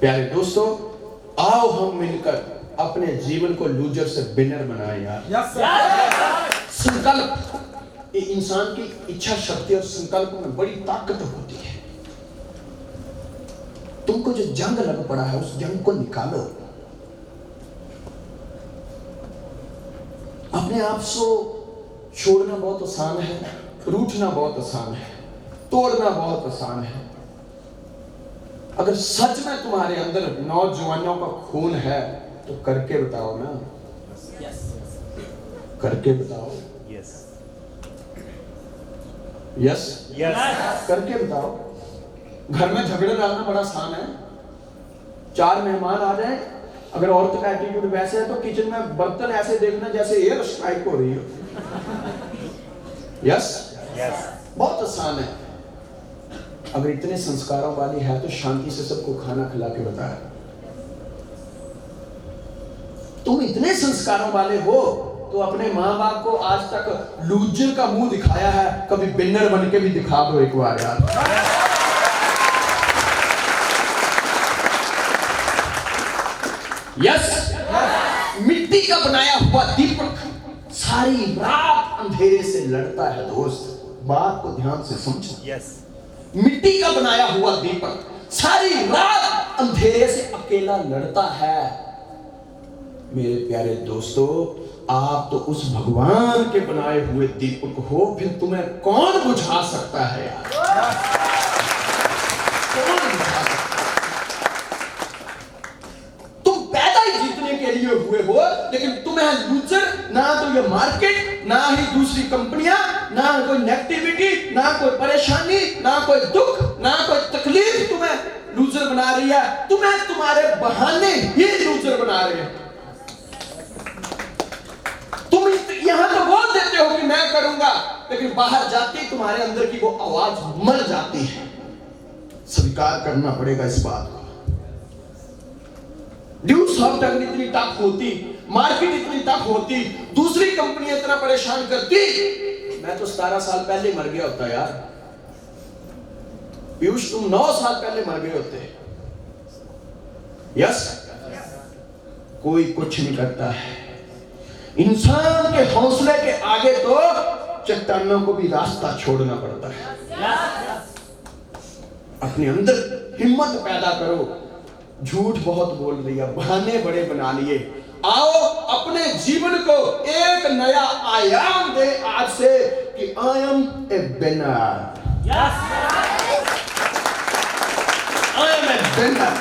प्यारे दोस्तों, आओ हम मिलकर अपने जीवन को लूजर से विनर बनाएं यार। संकल्प, इंसान की इच्छा शक्ति और संकल्प में बड़ी ताकत होती है। तुमको जो जंग लग पड़ा है उस जंग को निकालो। अपने आप को छोड़ना बहुत आसान है, रूठना बहुत आसान है, तोड़ना बहुत आसान है। अगर सच में तुम्हारे अंदर नौजवानों का खून है तो करके बताओ ना। करके बताओ। यस करके बताओ। घर में झगड़े डालना बड़ा आसान है। 4 मेहमान आ जाए, अगर औरत का एटीट्यूड वैसे है तो किचन में बर्तन ऐसे देखना जैसे एयर स्ट्राइक हो रही हो। यस बहुत आसान है। अगर इतने संस्कारों वाली है तो शांति से सबको खाना खिला के बताया। तुम इतने संस्कारों वाले हो तो अपने माँ बाप को आज तक लूजर का मुंह दिखाया है, कभी विनर बन के भी दिखा दो एक बार यार। यस मिट्टी का बनाया हुआ दीपक सारी रात अंधेरे से लड़ता है। दोस्त बात को ध्यान से समझो। मिट्टी का बनाया हुआ दीपक सारी रात अंधेरे से अकेला लड़ता है। मेरे प्यारे दोस्तों, आप तो उस भगवान के बनाए हुए दीपक हो, फिर तुम्हें कौन बुझा सकता है यार? कौन बुझा सकता? तुम पैदा ही जीतने के लिए हुए हो, लेकिन तुम्हें लूजर ना तो ये मार्केट, ना ही दूसरी कंपनियां, ना कोई नेगेटिविटी, ना कोई परेशानी, ना कोई दुख, ना कोई तकलीफ तुम्हें लूजर बना रही है। तुम्हें तुम्हारे बहाने ही लूजर बना रहे हैं। तुम यहां तो बोल देते हो कि मैं करूंगा, लेकिन बाहर जाती तुम्हारे अंदर की वो आवाज मर जाती है। स्वीकार करना पड़ेगा इस बात को। ड्यू सॉफ्ट अगर इतनी टफ होती, मार्केट इतनी टफ होती, दूसरी कंपनियां इतना परेशान करती, मैं तो 17 साल पहले मर गया होता यार। पीयूष तुम 9 साल पहले मर गए होते। यस कोई कुछ नहीं करता है। इंसान के हौसले के आगे तो चट्टानों को भी रास्ता छोड़ना पड़ता है। अपने अंदर हिम्मत पैदा करो। झूठ बहुत बोल रही है, बहाने बड़े बना लिए। आओ अपने जीवन को एक नया आयाम दे आज से कि I am a winner. I am a winner.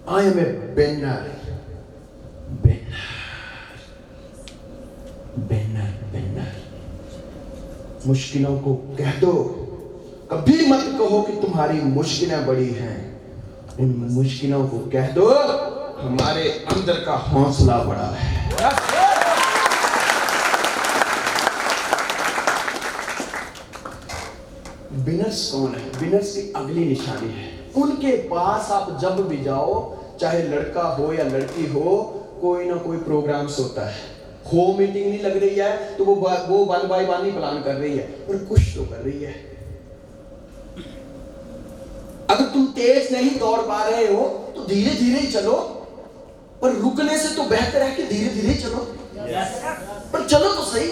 I am a winner. मुश्किलों को कह दो। कभी मत कहो कि तुम्हारी मुश्किलें बड़ी हैं। उन मुश्किलों को कह दो हमारे अंदर का हौसला बड़ा है। विनर्स कौन है? विनर्स की अगली निशानी है, उनके पास आप जब भी जाओ, चाहे लड़का हो या लड़की हो, कोई ना कोई प्रोग्राम्स होता है। हो मीटिंग नहीं लग रही है तो वो 1 बाय 1 ही प्लान कर रही है, पर कुछ तो कर रही है। अगर तुम तेज नहीं दौड़ पा रहे हो तो धीरे धीरे ही चलो, पर रुकने से तो बेहतर है कि धीरे धीरे ही चलो। पर चलो तो सही।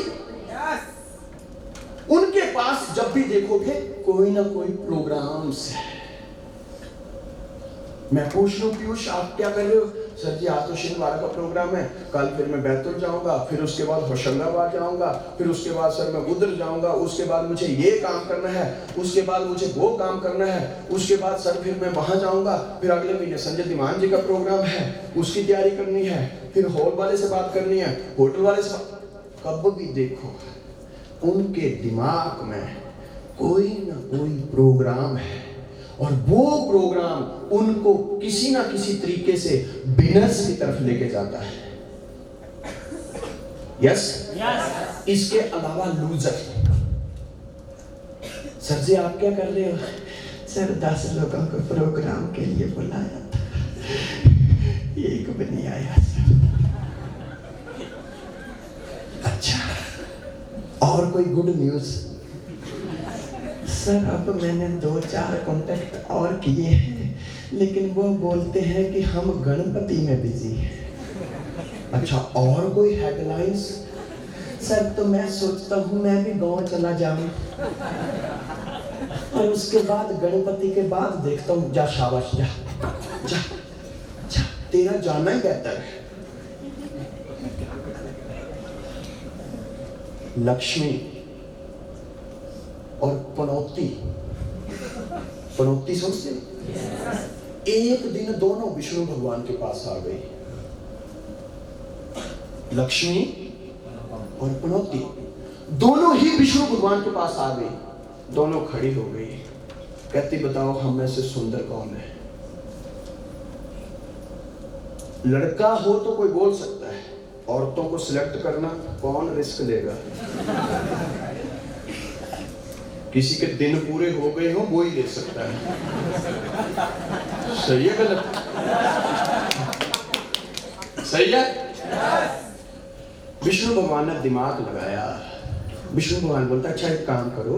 उनके पास जब भी देखोगे कोई ना कोई प्रोग्राम्स है। मैं पूछ लूं पीयूष आप क्या कर रहे हो? सर जी आज तो शनिवार का प्रोग्राम है, कल फिर मैं बैतूल जाऊंगा, फिर उसके बाद होशंगाबाद जाऊंगा, फिर उसके बाद सर मैं उधर जाऊंगा, उसके बाद मुझे ये काम करना है, उसके बाद मुझे वो काम करना है, उसके बाद सर फिर मैं वहां जाऊंगा, फिर अगले महीने संजय दीवान जी का प्रोग्राम है, उसकी तैयारी करनी है, फिर हॉल वाले से बात करनी है, होटल वाले से बात। कब भी देखो उनके दिमाग में कोई ना कोई प्रोग्राम है, और वो प्रोग्राम उनको किसी ना किसी तरीके से विनर्स की तरफ लेके जाता है। यस इसके अलावा लूजर। सर जी आप क्या कर रहे हो? सर 10 लोगों को प्रोग्राम के लिए बुलाया था, एक भी नहीं आया सर। अच्छा और कोई गुड न्यूज? सर अब मैंने 2-4 कांटेक्ट और किए हैं, लेकिन वो बोलते हैं कि हम गणपति में बिजी हैं। अच्छा, और कोई हेडलाइंस? सर तो मैं सोचता हूँ मैं भी गांव चला जाऊं और उसके बाद गणपति के बाद देखता हूँ। जा शाबाश, जा जा जा, तेरा जाना ही बेहतर है। लक्ष्मी और पनौती, पनौती समझते? एक दिन दोनों विष्णु भगवान के पास आ गई, लक्ष्मी और पनौती दोनों ही विष्णु भगवान के पास आ गई। दोनों खड़ी हो गई, कहती बताओ हम में से सुंदर कौन है? लड़का हो तो कोई बोल सकता है, औरतों को सिलेक्ट करना कौन रिस्क लेगा? किसी के दिन पूरे हो गए हो वो ही ले सकता है। सही है गलत? सही है। विष्णु भगवान ने दिमाग लगाया। विष्णु भगवान बोलता अच्छा एक काम करो,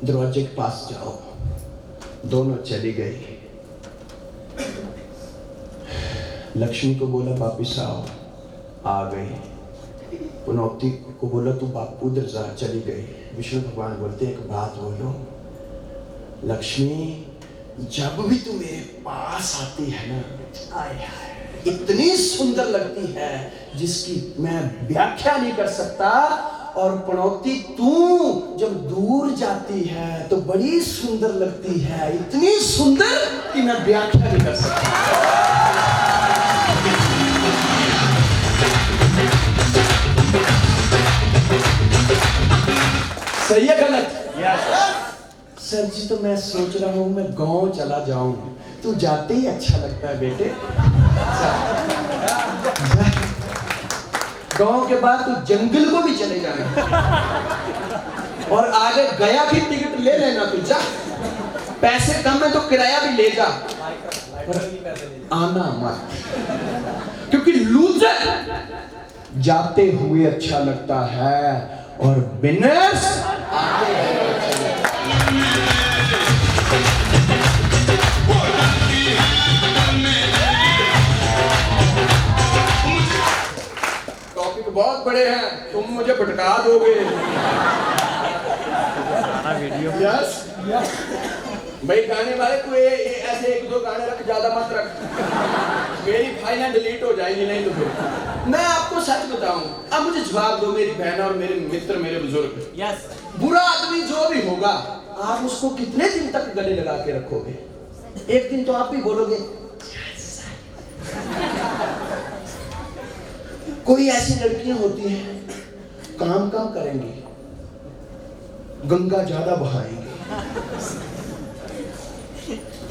दरवाजे के पास जाओ। दोनों चली गई। लक्ष्मी को बोला वापिस आओ, आ गई। पनौती को बोला तू बापू उधर जा, चली गई। विष्णु भगवान बोलते एक बात बोलो, लक्ष्मी जब भी तू मेरे पास आती है ना, आय हाय इतनी सुंदर लगती है जिसकी मैं व्याख्या नहीं कर सकता। और पनौती तू जब दूर जाती है तो बड़ी सुंदर लगती है, इतनी सुंदर कि मैं व्याख्या नहीं कर सकता। सही है गलत? सर जी तो मैं सोच रहा हूँ मैं गांव चला जाऊं। तू जाते ही अच्छा लगता है बेटे। गांव के बाद तू जंगल को भी चले जाना और आगे गया की टिकट ले लेना। तू जा, पैसे कम है तो किराया भी ले जा, आना मत, क्योंकि लूजर जाते हुए अच्छा लगता है और विनर्स आते हुए अच्छा लगता है। टॉपिक बहुत बड़े हैं, तुम मुझे भटका दोगे। यस भाई, गाने वाले तू ऐसे 1-2 गाने रख, ज्यादा मत रख, मेरी फाइलें डिलीट हो जाएगी नहीं तो फिर। मैं आपको सच बताऊं, अब मुझे जवाब दो मेरी बहन और मेरे मित्र, मेरे बुजुर्ग। यस, बुरा आदमी जो भी होगा आप उसको कितने दिन तक गले लगा के रखोगे? एक दिन तो आप भी बोलोगे। कोई ऐसी लड़कियां होती हैं काम कम करेंगी, गंगा ज्यादा बहाएंगी।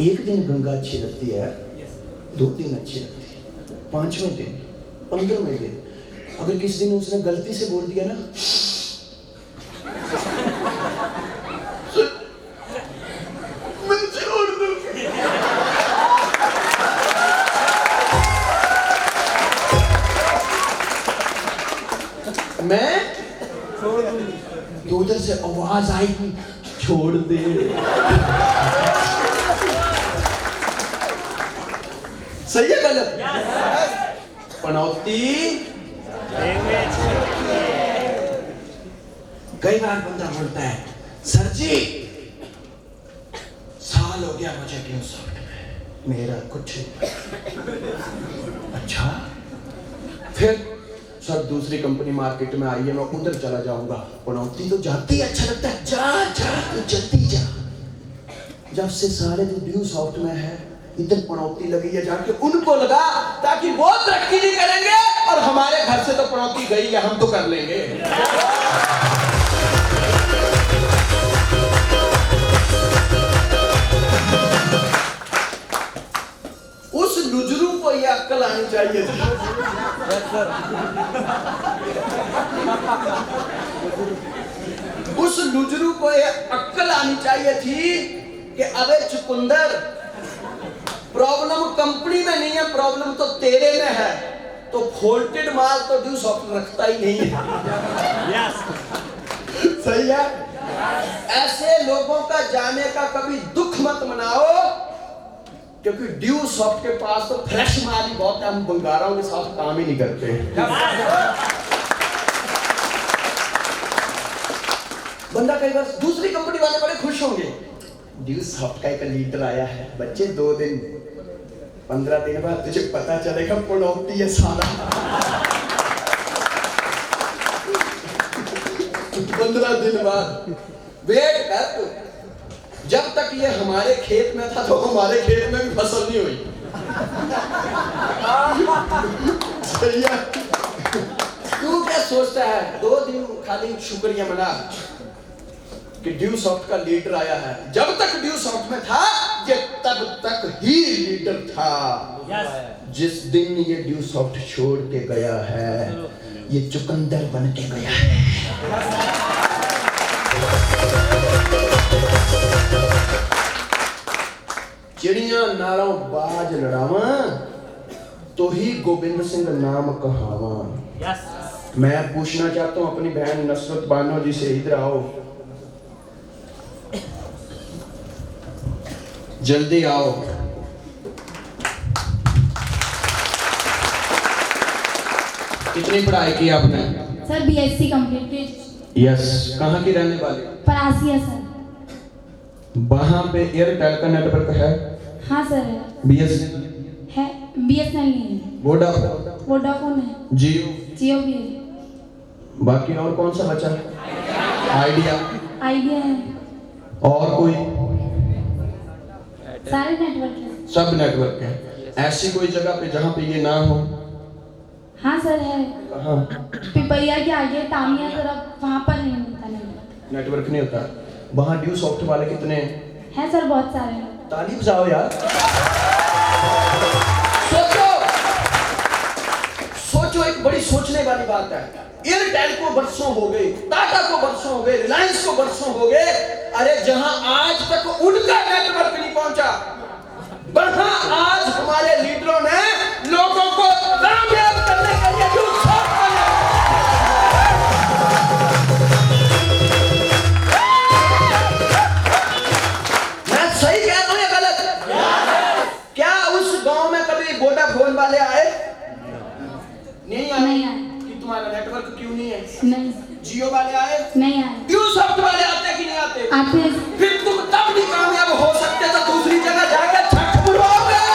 एक दिन गंगा अच्छी लगती है, 2 दिन अच्छी लगती है, 5वें दिन, 15वें दिन अगर किसी दिन उसने गलती से बोल दिया ना, मैं छोड़ दूंगी। मैं छोड़ दूंगी। तो उधर से आवाज आएगी छोड़ दे। सही है गलत? पनौती कई बार बंदा बोलता है सर जी साल हो गया मुझे Microsoft में, मेरा कुछ अच्छा। फिर सर दूसरी कंपनी मार्केट में आई है, मैं उधर चला जाऊंगा। पनौती तो जाती अच्छा लगता है, जा जा तू जल्दी जा। जब से सारे दिन Microsoft में है, इधर पनौती लगी है, जाके उनको लगा ताकि वो तरक्की नहीं करेंगे और हमारे घर से तो पनौती गई है, हम तो कर लेंगे। उस लुजरू को ये अक्ल आनी चाहिए थी। उस लुजरू को ये अक्ल आनी चाहिए थी कि अबे चुकंदर, प्रॉब्लम कंपनी में नहीं है, प्रॉब्लम तो तेरे में है। तो फोल्टेड माल तो Microsoft रखता ही नहीं है। सही है? ऐसे लोगों का जाने का कभी दुख मत मनाओ, क्योंकि ड्यू सॉफ्ट के पास तो फ्रेश माल ही बहुत है, हम बंगारों के साथ काम ही नहीं करते। बंदा कई बार दूसरी कंपनी वाले बड़े खुश होंगे, ड्यू सॉफ्ट का एक लीडर आया है, बच्चे 2 दिन 15 दिन बाद तुझे पता चलेगा पनौती है साला। 15 दिन बाद वेट कर तू। जब तक ये हमारे खेत में था तो हमारे खेत में भी फसल नहीं हुई। सही है? तू क्या सोचता है? 2 दिन खाली शुक्रिया मना कि ड्यू सॉफ्ट का लीडर आया है। जब तक ड्यू सॉफ्ट में था ये तब तक ही लीडर था। जिस दिन ये ड्यू सॉफ्ट छोड़ के गया है, ये चुकंदर बन के गया है। चिड़िया नारों बाज लड़ावा, तो ही गोविंद सिंह नाम कहावा। मैं पूछना चाहता हूं अपनी बहन नसरत बानो जी से, इधर आओ, जल्दी आओ। कितनी पढ़ाई की आपने? Sir BSc completed. यस। कहाँ की रहने वाली? परासिया सर। वहाँ पे एयरटेल का नेटवर्क है? हाँ सर है। बीएसएनएल है, बीएसएनएल नहीं है। वोडाफोन है। जियो भी है। बाकी और कौन सा बचा? आइडिया है। और कोई? सारे नेटवर्क है। सब नेटवर्क है। ऐसी कोई जगह पे जहाँ पे ये ना हो? हाँ सर है। हाँ। पिपरिया के आगे तामिया तरफ, वहाँ पर नहीं मिलता नेटवर्क नहीं होता। वहाँ ड्यू सॉफ्ट वाले कितने हैं? सर बहुत सारे हैं। ताली बजाओ यार। सोचो सोचो, एक बड़ी सोचने वाली बात है। एयरटेल को बरसों हो गए, टाटा को बरसों हो गए, रिलायंस को बरसों हो गए, अरे जहां आज तक उनका नेटवर्क नहीं पहुंचा, वहां आज हमारे लीडरों ने लोगों को कामयाब करने के लिए ड्यू सॉफ्ट बनाया। मैं सही कह रहा हूं या गलत? क्या उस गांव में कभी वोडाफोन वाले आए? नहीं आए। तुम्हारा नेटवर्क क्यों नहीं है? नहीं। जियो वाले आए? नहीं आए। ड्यू सॉफ्ट वाले आते कि नहीं आते? आते हैं। फिर तुम तब भी कामयाब हो सकते तो दूसरी जगह जाकर छठ बुलवाओगे।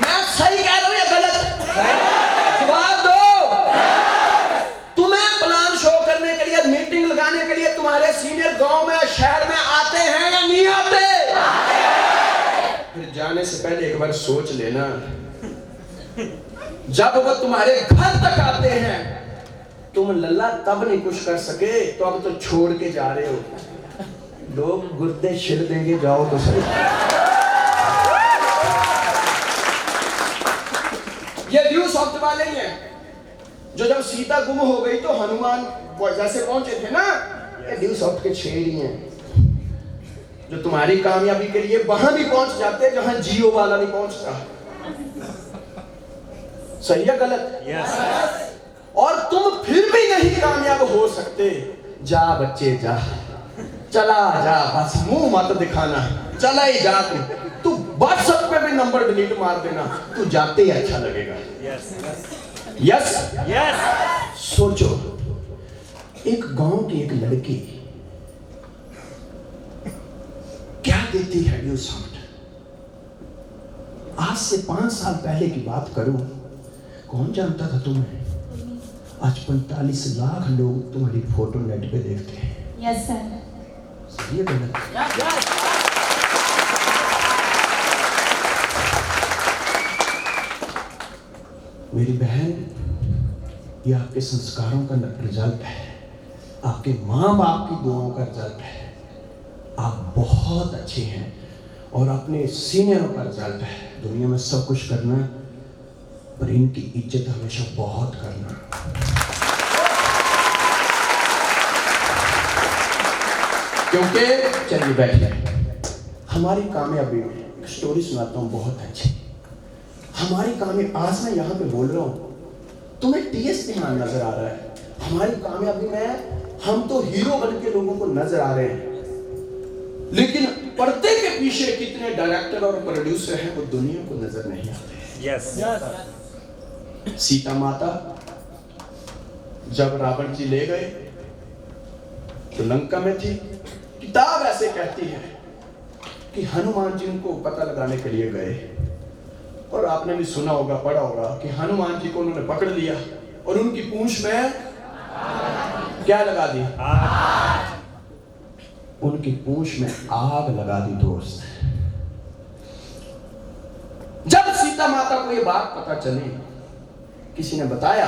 मैं सही कह रहा हूं या गलत? जवाब दो। तुम्हें प्लान शो करने के लिए, मीटिंग लगाने के लिए तुम्हारे सीनियर गांव में, शहर में आते हैं या नहीं आते? फिर जाने से पहले एक बार सोच लेना, जब वो तुम्हारे घर तक आते हैं, तुम लल्ला तब नहीं कुछ कर सके तो अब तो छोड़ के जा रहे हो। लोग गुर्दे छिल देंगे, जाओ तो सही। ये ड्यू सॉफ्ट वाले ही हैं जो जब सीता गुम हो गई तो हनुमान जैसे पहुंचे थे ना, ये ड्यू सॉफ्ट के छेड़ ही हैं जो तुम्हारी कामयाबी के लिए वहां भी पहुंच जाते जहां जियो वाला नहीं पहुंचता। सही है गलत? और तुम फिर भी नहीं कामयाब हो सकते। जा बच्चे जा, चला जा, बस मुंह मत दिखाना, चला ही जा। तू व्हाट्सएप पे भी नंबर डिलीट मार देना, तू जाते ही अच्छा लगेगा। यस। सोचो, एक गांव की एक लड़की क्या देती है ड्यू सॉफ्ट? आज से 5 साल पहले की बात करूं, कौन जानता था तुम्हें? आज 45 लाख लोग तुम्हारी फोटो नेट पे देखते हैं। Yes sir. सही है गलत? मेरी बहन, ये आपके संस्कारों का रिजल्ट है, आपके माँ बाप की दुआओं का रिजल्ट है। आप बहुत अच्छे हैं और अपने सीनियरों का रिजल्ट है। दुनिया में सब कुछ करना, पर इनकी इज्जत हमेशा बहुत करना। क्योंकि चलिए बैठिए, हमारी कामयाबी में एक स्टोरी सुनाता हूँ बहुत अच्छी। हमारी कामयाबी, आज मैं यहाँ पे बोल रहा हूँ, तुम्हें टीएस ध्यान नजर आ रहा है, हमारी कामयाबी में हम तो हीरो बन के लोगों को नजर आ रहे हैं, लेकिन पर्दे के पीछे कितने डायरेक्टर और प्रोड्यूसर हैं वो दुनिया को नजर नहीं आते। यस सीता माता जब रावण जी ले गए तो लंका में थी। किताब ऐसे कहती है कि हनुमान जी उनको पता लगाने के लिए गए, और आपने भी सुना होगा, पढ़ा होगा कि हनुमान जी को उन्होंने पकड़ लिया और उनकी पूंछ में क्या लगा दी? उनकी पूंछ में आग लगा दी। दोस्त, जब सीता माता को ये बात पता चली, किसी ने बताया